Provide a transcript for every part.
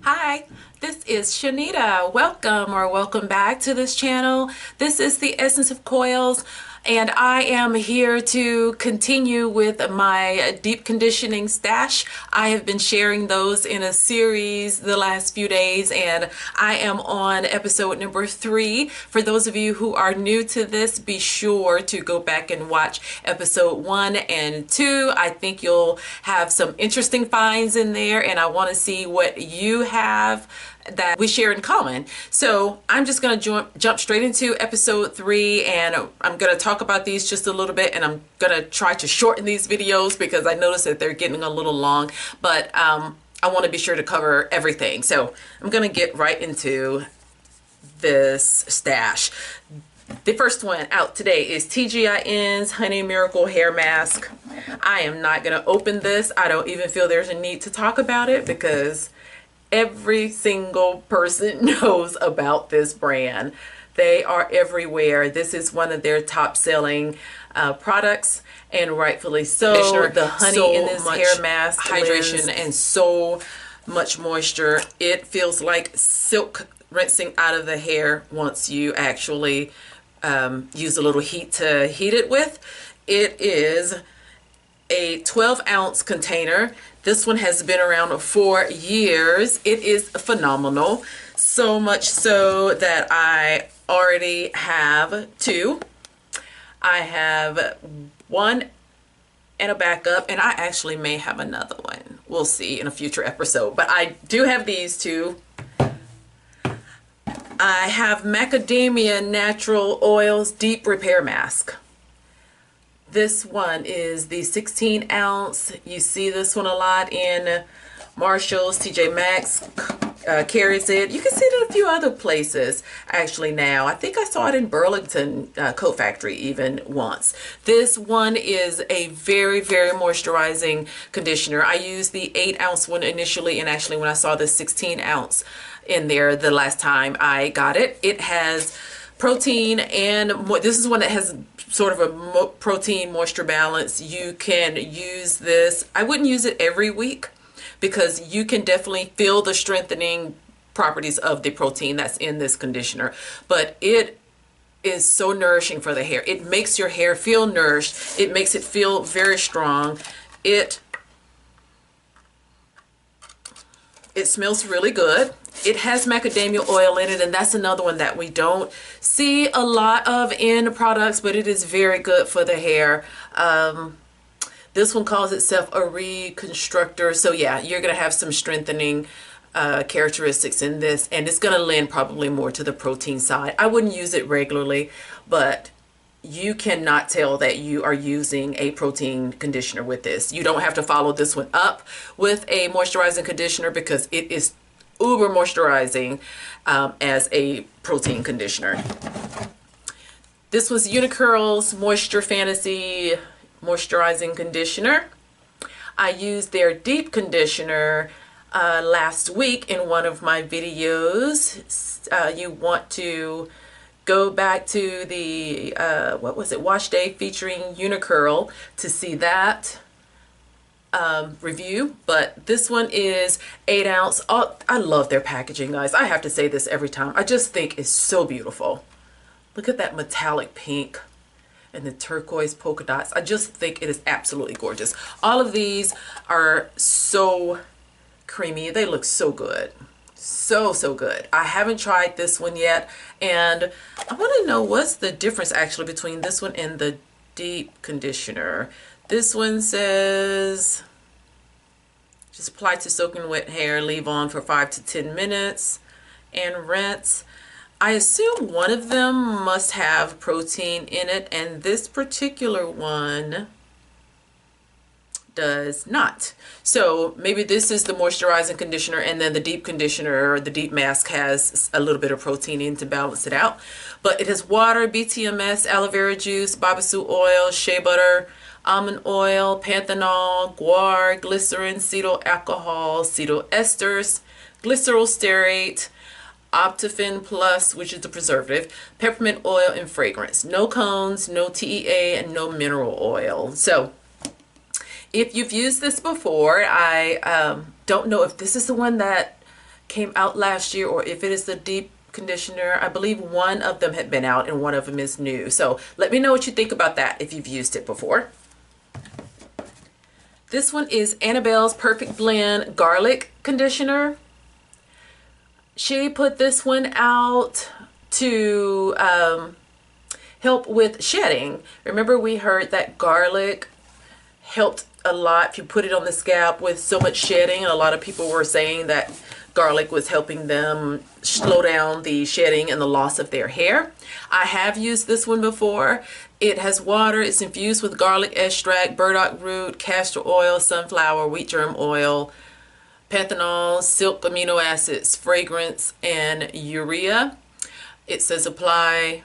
Hi, this is Shanita. Welcome or welcome back to this channel. This is the Essence of Coils, and I am here to continue with my deep conditioning stash. I have been sharing those in a series the last few days, and I am on episode number 3. For those of you who are new to this, be sure to go back and watch episode 1 and 2. I think you'll have some interesting finds in there, and I want to see what you have that we share in common. So I'm just going to jump straight into episode 3, and I'm going to talk about these just a little bit, and I'm going to try to shorten these videos because I noticed that they're getting a little long, but I want to be sure to cover everything. So I'm going to get right into this stash. The first one out today is TGIN's Honey Miracle Hair Mask. I am not going to open this. I don't even feel there's a need to talk about it because every single person knows about this brand. They are everywhere. This is one of their top selling products, and rightfully so. The honey in this hair mask, hydration, and so much moisture. It feels like silk rinsing out of the hair once you actually use a little heat to heat it with. It is a 12-ounce container. This one has been around for years. It is phenomenal. So much so that I already have 2. I have 1 and a backup, and I actually may have another one. We'll see in a future episode. But I do have these 2. I have Macadamia Natural Oils Deep Repair Mask. This one is the 16-ounce. You see this one a lot in Marshall's, TJ Maxx carries it. You can see it in a few other places actually now. I think I saw it in Burlington Coat Factory even once. This one is a very, very moisturizing conditioner. I used the 8-ounce one initially, and actually when I saw the 16-ounce in there the last time I got it, it has protein, and this is one that has sort of a protein moisture balance. You can use this. I wouldn't use it every week because you can definitely feel the strengthening properties of the protein that's in this conditioner, but it is so nourishing for the hair. It makes your hair feel nourished. It makes it feel very strong. It smells really good. It has macadamia oil in it, and that's another one that we don't see a lot of in products, but it is very good for the hair. This one calls itself a reconstructor. So yeah, you're going to have some strengthening characteristics in this, and it's going to lend probably more to the protein side. I wouldn't use it regularly, but you cannot tell that you are using a protein conditioner with this. You don't have to follow this one up with a moisturizing conditioner because it is uber moisturizing as a protein conditioner. This was Unicurl's Moisture Fantasy Moisturizing Conditioner. I used their deep conditioner last week in one of my videos. You want to go back to the what was it, Wash Day featuring Unicurl to see that review. But this one is 8-ounce. Oh, I love their packaging, guys. I have to say this every time. I just think it's so beautiful. Look at that metallic pink and the turquoise polka dots. I just think it is absolutely gorgeous. All of these are so creamy. They look so good. So good. I haven't tried this one yet, and I want to know what's the difference actually between this one and the deep conditioner. This one says just apply to soaking wet hair, leave on for 5 to 10 minutes and rinse. I assume one of them must have protein in it, and this particular one does not. So maybe this is the moisturizing conditioner, and then the deep conditioner or the deep mask has a little bit of protein in to balance it out. But it has water, BTMS, aloe vera juice, babasu oil, shea butter, almond oil, panthenol, guar, glycerin, cetyl alcohol, cetyl esters, glycerol stearate, Optifin Plus, which is the preservative, peppermint oil, and fragrance. No cones, no TEA, and no mineral oil. So if you've used this before, I don't know if this is the one that came out last year, or if it is the deep conditioner. I believe one of them had been out and one of them is new. So let me know what you think about that if you've used it before. This one is Annabelle's Perfect Blend Garlic Conditioner. She put this one out to help with shedding. Remember, we heard that garlic helped a lot if you put it on the scalp with so much shedding. A lot of people were saying that garlic was helping them slow down the shedding and the loss of their hair. I have used this one before. It has water. It's infused with garlic extract, burdock root, castor oil, sunflower, wheat germ oil, panthenol, silk amino acids, fragrance, and urea. It says apply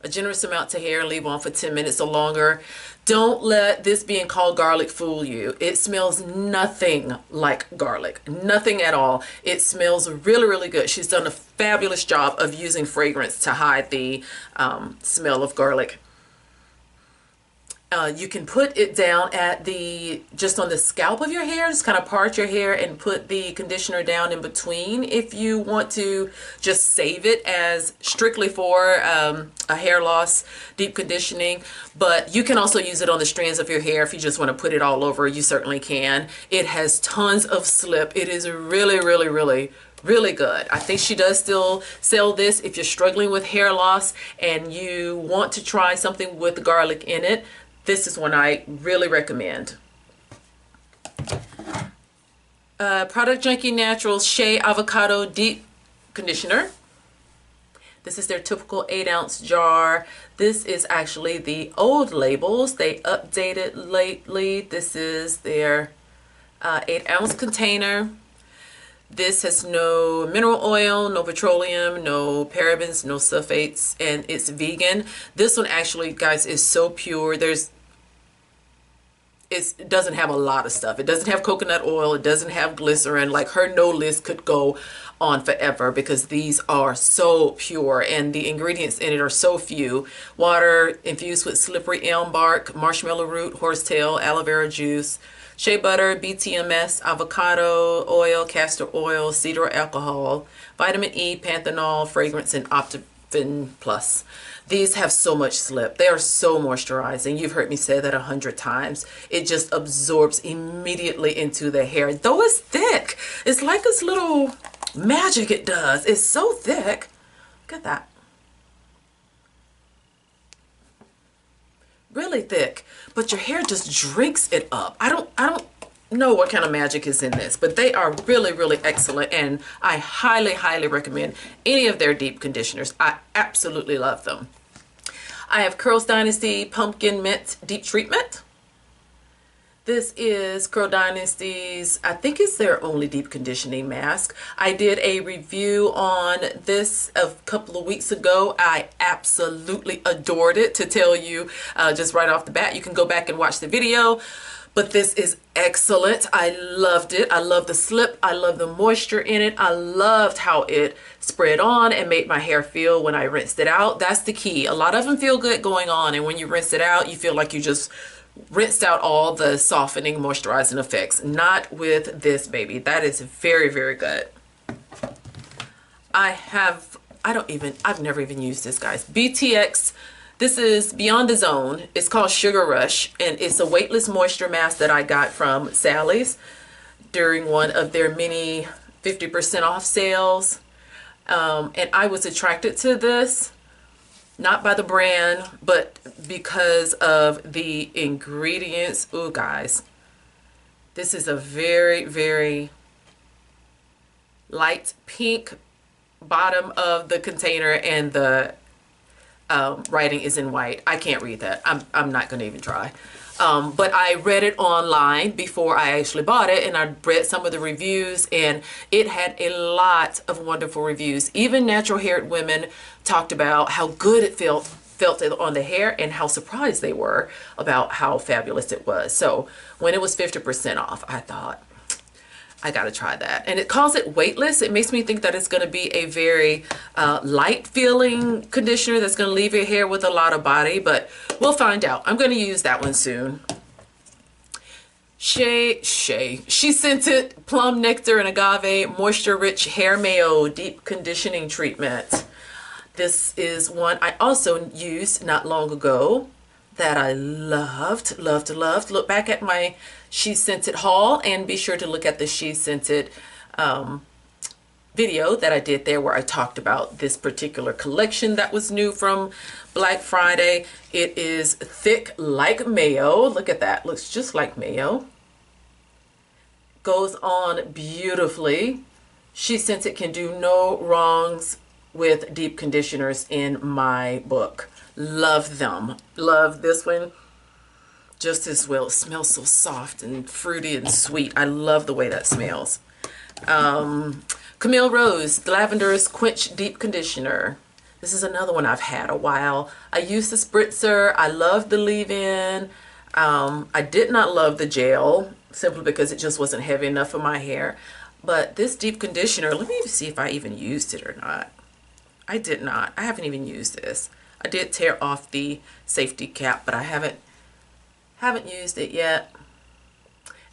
a generous amount to hair, leave on for 10 minutes or longer. Don't let this being called garlic fool you. It smells nothing like garlic, nothing at all. It smells really, really good. She's done a fabulous job of using fragrance to hide the smell of garlic. You can put it down at just on the scalp of your hair, just kind of part your hair and put the conditioner down in between if you want to just save it as strictly for a hair loss deep conditioning. But you can also use it on the strands of your hair if you just want to put it all over. You certainly can. It has tons of slip. It is really, really, really, really good. I think she does still sell this if you're struggling with hair loss and you want to try something with garlic in it. This is one I really recommend. Product Junkie Naturals Shea Avocado Deep Conditioner. This is their typical 8-ounce jar. This is actually the old labels. They updated lately. This is their 8-ounce container. This has no mineral oil, no petroleum, no parabens, no sulfates, and it's vegan. This one actually, guys, is so pure. It doesn't have a lot of stuff. It doesn't have coconut oil. It doesn't have glycerin. Like, her no list could go on forever because these are so pure and the ingredients in it are so few. Water infused with slippery elm bark, marshmallow root, horsetail, aloe vera juice, shea butter, BTMS, avocado oil, castor oil, cedar alcohol, vitamin E, panthenol, fragrance, and Optifin Plus. These have so much slip. They are so moisturizing. You've heard me say that 100 times. It just absorbs immediately into the hair. Though it's thick, it's like this little magic it does. It's so thick. Look at that. Really thick. But your hair just drinks it up. I don't know what kind of magic is in this, but they are really, really excellent, and I highly, highly recommend any of their deep conditioners. I absolutely love them. I have Curls Dynasty Pumpkin Mint Deep Treatment. This is Curl Dynasty's, I think it's their only deep conditioning mask. I did a review on this a couple of weeks ago. I absolutely adored it, to tell you just right off the bat. You can go back and watch the video. But this is excellent. I loved it. I love the slip. I love the moisture in it. I loved how it spread on and made my hair feel when I rinsed it out. That's the key. A lot of them feel good going on, and when you rinse it out, you feel like you just rinsed out all the softening, moisturizing effects. Not with this baby. That is very, very good. I've never even used this, guys. BTX. This is Beyond the Zone. It's called Sugar Rush, and it's a weightless moisture mask that I got from Sally's during one of their mini 50% off sales. And I was attracted to this, not by the brand, but because of the ingredients. Ooh, guys, this is a very, very light pink bottom of the container, and the writing is in white. I can't read that. I'm not going to even try. But I read it online before I actually bought it, and I read some of the reviews, and it had a lot of wonderful reviews. Even natural haired women talked about how good it felt on the hair and how surprised they were about how fabulous it was. So when it was 50% off, I thought, I gotta try that. And it calls it weightless. It makes me think that it's gonna be a very light feeling conditioner that's gonna leave your hair with a lot of body, but we'll find out. I'm gonna use that one soon. Shea Shea. She Scented Plum Nectar and Agave Moisture Rich Hair Mayo Deep Conditioning Treatment. This is one I also used not long ago that I loved. Look back at my She Scented haul and be sure to look at the She Scented video that I did there where I talked about this particular collection that was new from Black Friday. It is thick like mayo. Look at that. Looks just like mayo. Goes on beautifully. She Scented can do no wrongs with deep conditioners in my book. Love them. Love this one just as well. It smells so soft and fruity and sweet. I love the way that smells. Camille Rose Lavender's Quench Deep Conditioner. This is another one I've had a while. I used the spritzer. I love the leave-in. I did not love the gel simply because it just wasn't heavy enough for my hair. But this deep conditioner, let me see if I even used it or not. I did not. I haven't even used this. I did tear off the safety cap, but I haven't used it yet.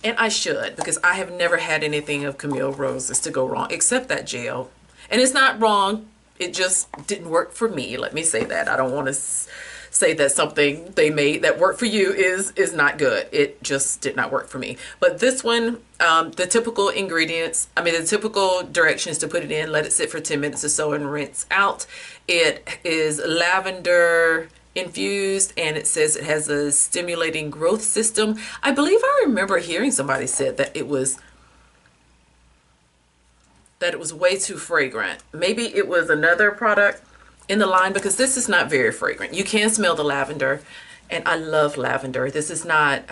And I should, because I have never had anything of Camille Rose's to go wrong, except that gel. And it's not wrong. It just didn't work for me. Let me say that. I don't want to say that something they made that worked for you is not good. It just did not work for me. But this one, the typical ingredients, the typical directions to put it in, let it sit for 10 minutes or so and rinse out. It is lavender infused and it says it has a stimulating growth system. I believe I remember hearing somebody said that it was way too fragrant. Maybe it was another product in the line because this is not very fragrant. You can smell the lavender and I love lavender. This is not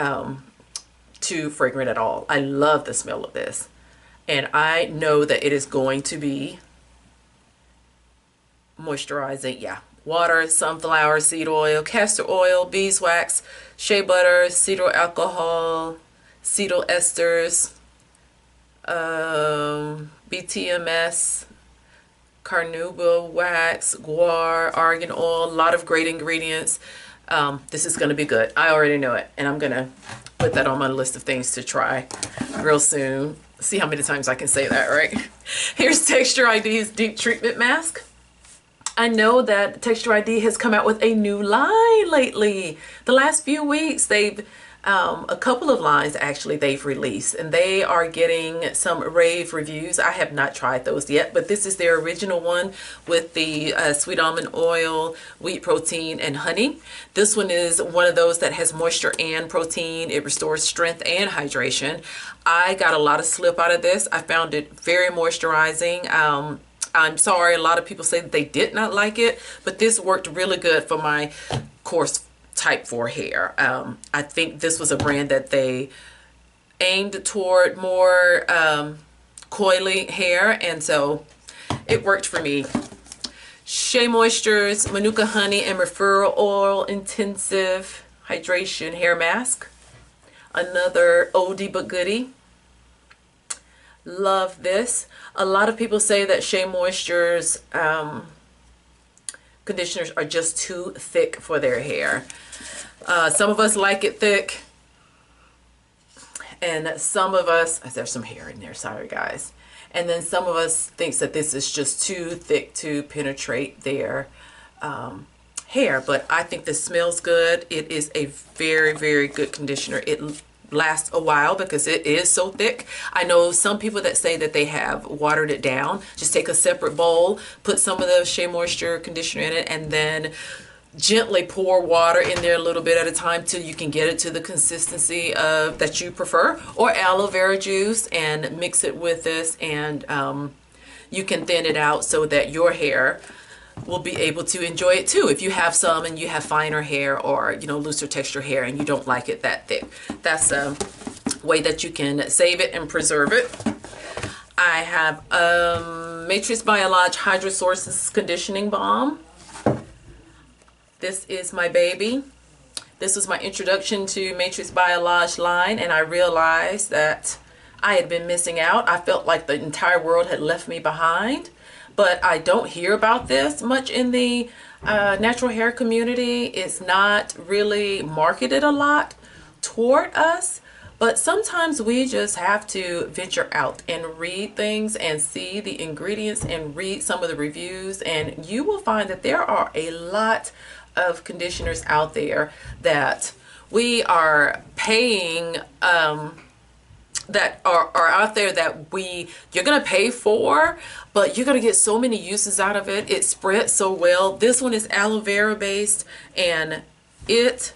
too fragrant at all. I love the smell of this and I know that it is going to be moisturizing. Yeah. Water, sunflower seed oil, castor oil, beeswax, shea butter, cetyl alcohol, cetyl esters, BTMS, carnauba wax, guar, argan oil, a lot of great ingredients. This is going to be good. I already know it. And I'm going to put that on my list of things to try real soon. See how many times I can say that, right? Here's Texture ID's Deep Treatment Mask. I know that Texture ID has come out with a new line lately. The last few weeks, they've a couple of lines actually they've released and they are getting some rave reviews. I have not tried those yet, but this is their original one with the sweet almond oil, wheat protein, and honey. This one is one of those that has moisture and protein. It restores strength and hydration. I got a lot of slip out of this. I found it very moisturizing. I'm sorry, a lot of people say that they did not like it, but this worked really good for my coarse type 4 hair. I think this was a brand that they aimed toward more coily hair, and so it worked for me. Shea Moisture's Manuka Honey and Referral Oil Intensive Hydration Hair Mask. Another oldie but goodie. Love this. A lot of people say that Shea Moisture's conditioners are just too thick for their hair. Some of us like it thick, and some of us, there's some hair in there, sorry guys, and then some of us thinks that this is just too thick to penetrate their hair. But I think this smells good. It is a very, very good conditioner. It lasts a while because it is so thick. I know some people that say that they have watered it down. Just take a separate bowl, put some of the Shea Moisture conditioner in it, and then gently pour water in there a little bit at a time till you can get it to the consistency of that you prefer, or aloe vera juice, and mix it with this, and you can thin it out so that your hair will be able to enjoy it too. If you have some and you have finer hair or looser texture hair and you don't like it that thick, that's a way that you can save it and preserve it. I have Matric Biologic Hydro Sources Conditioning Balm. This is my baby. This was my introduction to Matric Biologic line, and I realized that I had been missing out. I felt like the entire world had left me behind. But I don't hear about this much in the natural hair community. It's not really marketed a lot toward us, But sometimes we just have to venture out and read things and see the ingredients and read some of the reviews, and you will find that there are a lot of conditioners out there that we are paying that are out there that you're gonna pay for, but you're gonna get so many uses out of it. It spreads so well. This one is aloe vera based, and it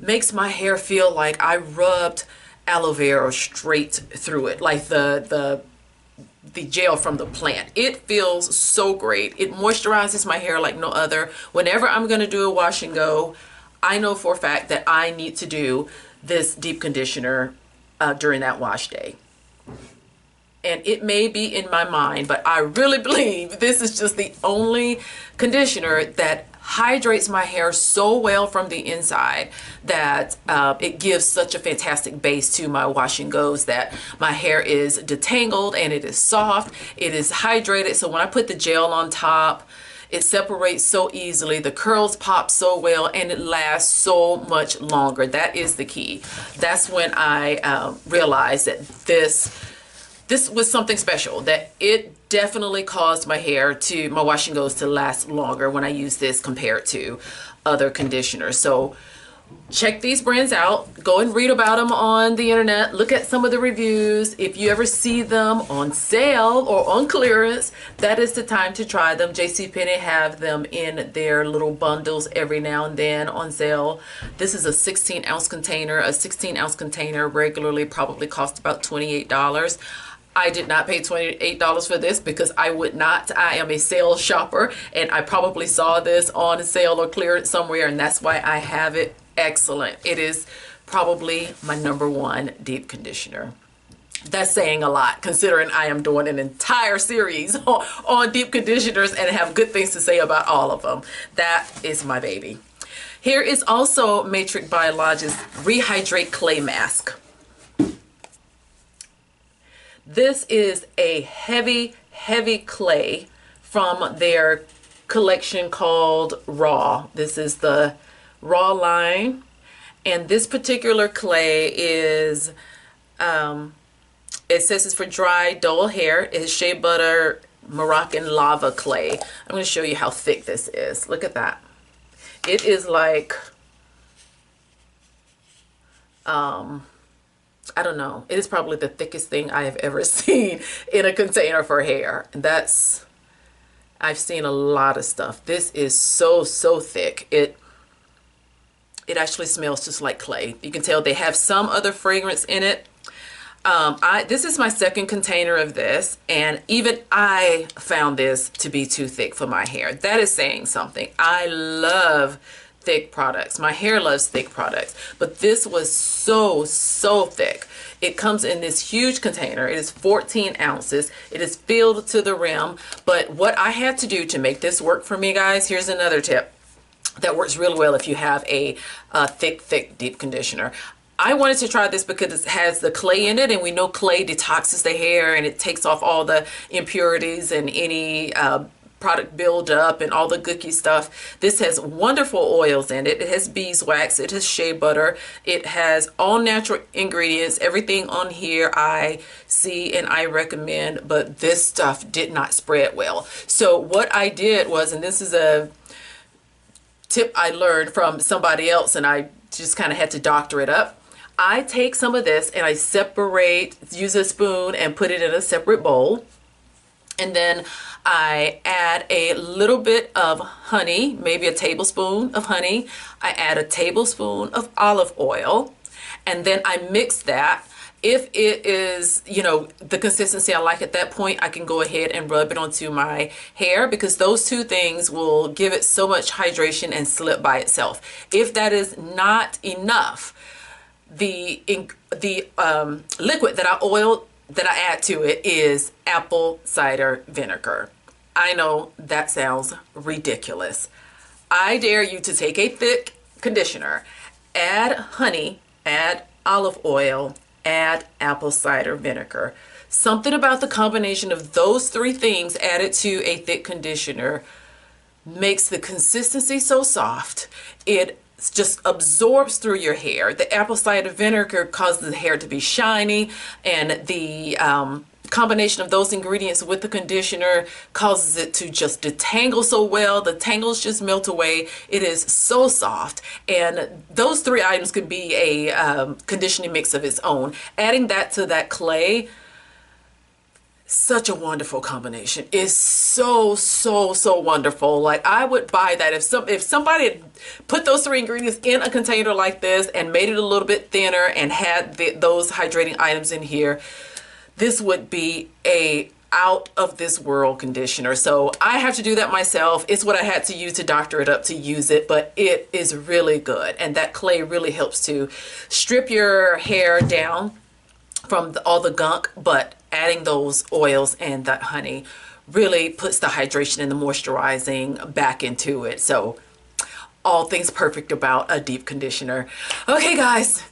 makes my hair feel like I rubbed aloe vera straight through it, like the gel from the plant. It feels so great. It moisturizes my hair like no other. Whenever I'm gonna do a wash and go, I know for a fact that I need to do this deep conditioner during that wash day. And it may be in my mind, but I really believe this is just the only conditioner that hydrates my hair so well from the inside that it gives such a fantastic base to my wash and goes, that my hair is detangled and it is soft, it is hydrated. So when I put the gel on top, it separates so easily, the curls pop so well, and it lasts so much longer. That is the key. That's when I realized that this was something special, that it definitely caused my wash and goes to last longer when I use this compared to other conditioners. So check these brands out. Go and read about them on the internet. Look at some of the reviews. If you ever see them on sale or on clearance, that is the time to try them. JCPenney have them in their little bundles every now and then on sale. This is a 16-ounce container. A 16-ounce container regularly probably costs about $28. I did not pay $28 for this because I would not. I am a sales shopper, and I probably saw this on sale or clearance somewhere, and that's why I have it. Excellent. It is probably my #1 deep conditioner. That's saying a lot, considering I am doing an entire series on deep conditioners and have good things to say about all of them. That is my baby. Here is also Matric Biologic's Rehydrate Clay Mask. This is a heavy, heavy clay from their collection called Raw. This is the Raw line, and this particular clay is it says it's for dry, dull hair. It's shea butter Moroccan lava clay. I'm going to show you how thick this is. Look at that. It is like I don't know. It is probably the thickest thing I have ever seen in a container for hair. I've seen a lot of stuff. This is so thick. It actually smells just like clay. You can tell they have some other fragrance in it. This is my second container of this, and even I found this to be too thick for my hair. That is saying something. I love thick products. My hair loves thick products, but this was so thick. It comes in this huge container. It is 14 ounces. It is filled to the rim. But what I had to do to make this work for me, guys, here's another tip that works really well if you have a thick deep conditioner. I wanted to try this because it has the clay in it, and we know clay detoxes the hair and it takes off all the impurities and any product buildup and all the gooky stuff. This has wonderful oils in it. It has beeswax, it has shea butter, it has all natural ingredients. Everything on here I see and I recommend, but this stuff did not spread well. So what I did was, and this is a tip I learned from somebody else and I just kind of had to doctor it up. I take some of this and I use a spoon and put it in a separate bowl. And then I add a little bit of honey, maybe a tablespoon of honey. I add a tablespoon of olive oil, and then I mix that. If it is, the consistency I like at that point, I can go ahead and rub it onto my hair, because those two things will give it so much hydration and slip by itself. If that is not enough, the liquid that I add to it is apple cider vinegar. I know that sounds ridiculous. I dare you to take a thick conditioner, add honey, add olive oil, add apple cider vinegar. Something about the combination of those three things added to a thick conditioner makes the consistency so soft. It just absorbs through your hair. The apple cider vinegar causes the hair to be shiny, and the combination of those ingredients with the conditioner causes it to just detangle so well. The tangles just melt away. It is so soft, and those three items could be a conditioning mix of its own. Adding that to that clay, such a wonderful combination. It's so wonderful. Like, I would buy that if somebody had put those three ingredients in a container like this and made it a little bit thinner and had those hydrating items in here. This would be a out of this world conditioner. So I have to do that myself. It's what I had to use to doctor it up to use it, but it is really good. And that clay really helps to strip your hair down from all the gunk, but adding those oils and that honey really puts the hydration and the moisturizing back into it. So all things perfect about a deep conditioner. Okay guys,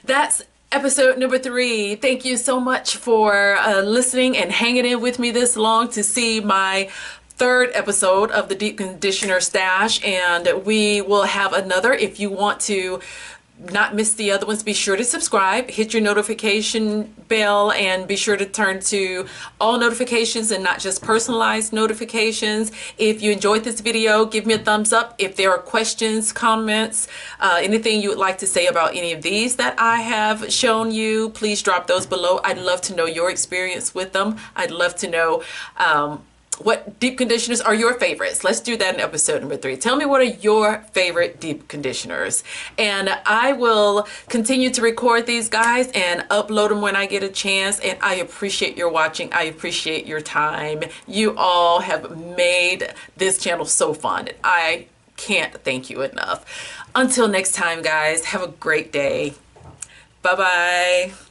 that's episode number 3. Thank you so much for listening and hanging in with me this long to see my 3rd episode of the Deep Conditioner Stash, and we will have another. If you want to not miss the other ones, be sure to subscribe, hit your notification bell, and be sure to turn to all notifications and not just personalized notifications. If you enjoyed this video, give me a thumbs up. If there are questions, comments, anything you would like to say about any of these that I have shown you, please drop those below. I'd love to know your experience with them. I'd love to know what deep conditioners are your favorites. Let's do that in episode number 3. Tell me, what are your favorite deep conditioners? And I will continue to record these, guys, and upload them when I get a chance. And I appreciate your watching. I appreciate your time. You all have made this channel so fun. I can't thank you enough. Until next time, guys, have a great day. Bye-bye.